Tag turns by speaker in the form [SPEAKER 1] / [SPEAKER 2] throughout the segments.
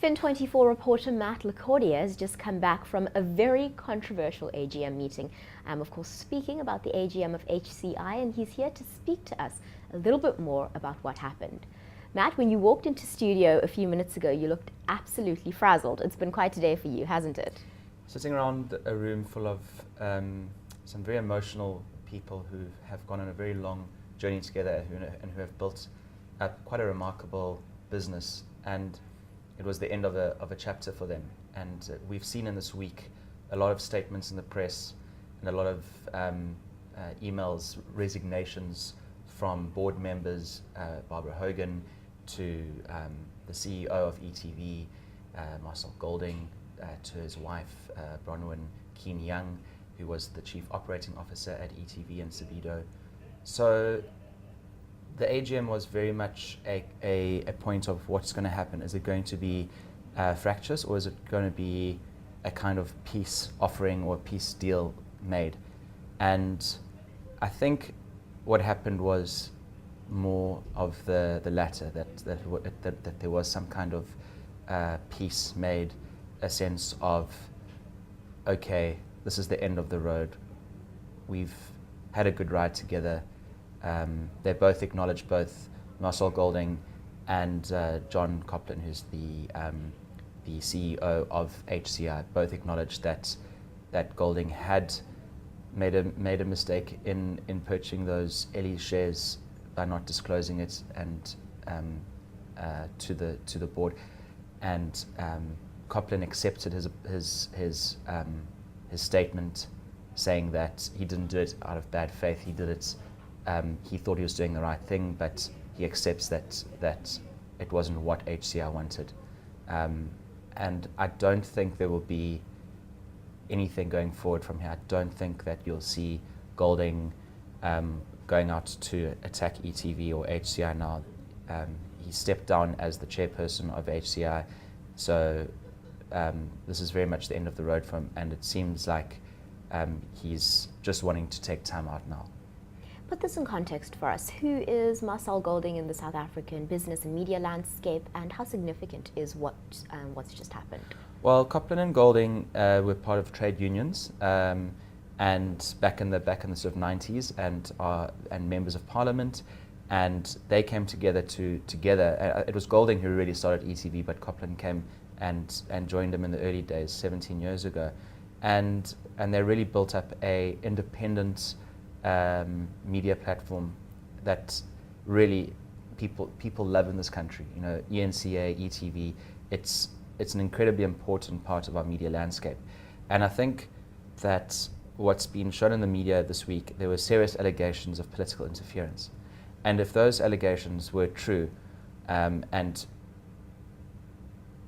[SPEAKER 1] Fin24 reporter Matt Lacordia has just come back from a very controversial AGM meeting. I'm of course speaking about the AGM of HCI, and he's here to speak to us a little bit more about what happened. Matt, when you walked into studio a few minutes ago, you looked absolutely frazzled. It's been quite a day for you, hasn't it?
[SPEAKER 2] Sitting around a room full of some very emotional people who have gone on a very long journey together and who have built up quite a remarkable business, and it was the end of a chapter for them. And we've seen in this week a lot of statements in the press and a lot of emails, resignations from board members, Barbara Hogan, to the CEO of ETV, Marcel Golding, to his wife, Bronwyn Keane-Young, who was the Chief Operating Officer at ETV and Sabido. So the AGM was very much a point of what's going to happen. Is it going to be fractious, or is it going to be a kind of peace offering or peace deal made? And I think what happened was more of the latter, that there was some kind of peace made, a sense of, okay, this is the end of the road. We've had a good ride together. They both acknowledged, both Marcel Golding and John Copland, who's the CEO of HCI, both acknowledged that Golding had made a mistake in purchasing those Ellie shares by not disclosing it and to the board, and Copland accepted his statement, saying that he didn't do it out of bad faith. He did it. He thought he was doing the right thing, but he accepts that it wasn't what HCI wanted. And I don't think there will be anything going forward from here. I don't think that you'll see Golding going out to attack ETV or HCI now. He stepped down as the chairperson of HCI, so this is very much the end of the road for him, and it seems like he's just wanting to take time out now.
[SPEAKER 1] Put this in context for us. Who is Marcel Golding in the South African business and media landscape, and how significant is what's just happened?
[SPEAKER 2] Well, Copland and Golding were part of trade unions, and back in the sort of 90s, and members of parliament, and they came together together. It was Golding who really started ETV, but Copland came and joined him in the early days, 17 years ago, and they really built up a independent media platform that really people love in this country. You know, ENCA, ETV, it's an incredibly important part of our media landscape. And I think that what's been shown in the media this week, there were serious allegations of political interference. And if those allegations were true and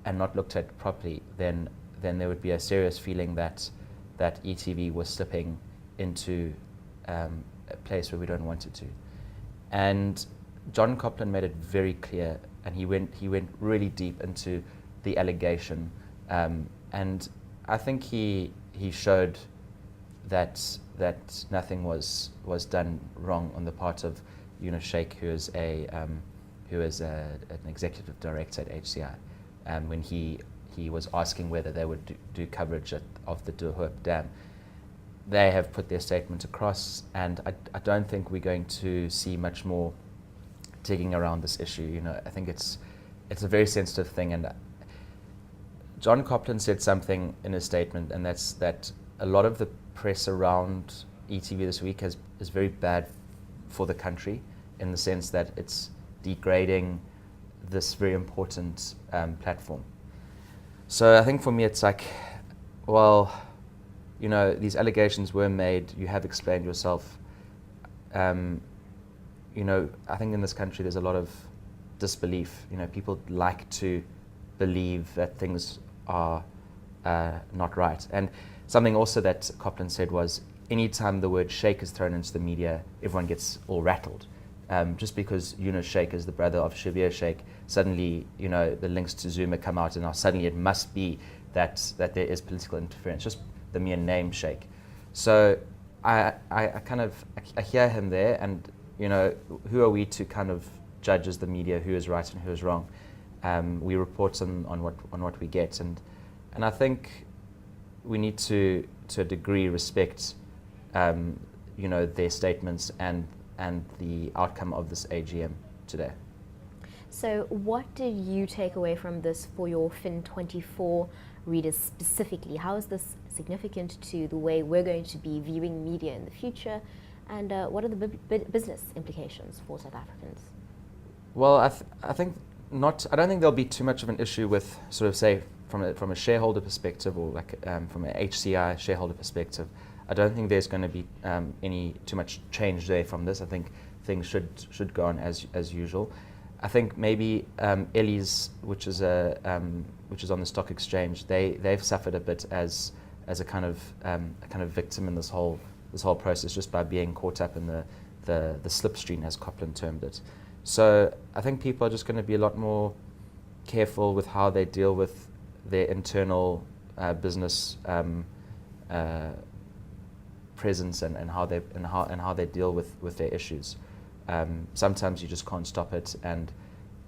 [SPEAKER 2] not looked at properly, then there would be a serious feeling that ETV was slipping into a place where we don't want it to. And John Copland made it very clear, and he went really deep into the allegation, and I think he showed that nothing was done wrong on the part of Yunus Sheikh, who is an executive director at HCI, when he was asking whether they would do coverage of the De Hoop Dam. They have put their statement across, and I don't think we're going to see much more digging around this issue. You know, I think it's a very sensitive thing, and John Copland said something in his statement, and that's that a lot of the press around ETV this week is very bad for the country, in the sense that it's degrading this very important platform. So I think for me it's like, well, you know, these allegations were made, you have explained yourself. You know, I think in this country there's a lot of disbelief. You know, people like to believe that things are not right. And something also that Copland said was, anytime the word Sheikh is thrown into the media, everyone gets all rattled. Just because Yunus Sheikh is the brother of Shabir Sheikh, suddenly, you know, the links to Zuma come out, and now suddenly it must be that there is political interference, just the mere name Sheikh. So I hear him there, and you know, who are we to kind of judge as the media who is right and who is wrong? We report on what we get, and I think we need to a degree respect their statements and the outcome of this AGM today.
[SPEAKER 1] So what did you take away from this for your Fin24 readers specifically? How is this significant to the way we're going to be viewing media in the future, and what are the business implications for South Africans?
[SPEAKER 2] Well, I think not. I don't think there'll be too much of an issue with sort of, say, from a shareholder perspective, or like from an HCI shareholder perspective. I don't think there's going to be any too much change there from this. I think things should go on as usual. I think maybe Ellie's, which is on the stock exchange, they've suffered a bit as a kind of victim in this whole process, just by being caught up in the slipstream, as Copland termed it. So I think people are just going to be a lot more careful with how they deal with their internal business presence and how they deal with their issues. Sometimes you just can't stop it, and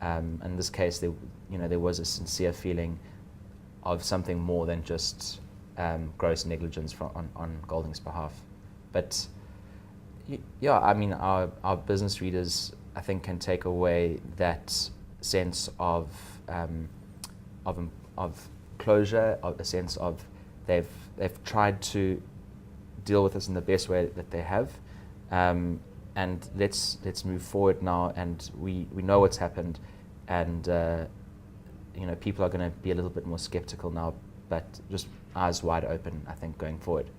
[SPEAKER 2] in this case, there was a sincere feeling of something more than just gross negligence on Golding's behalf. But yeah, I mean, our business readers, I think, can take away that sense of closure, of a sense of they've tried to deal with this in the best way that they have, and let's move forward now. And we know what's happened, and people are going to be a little bit more skeptical now, but just eyes wide open, I think, going forward.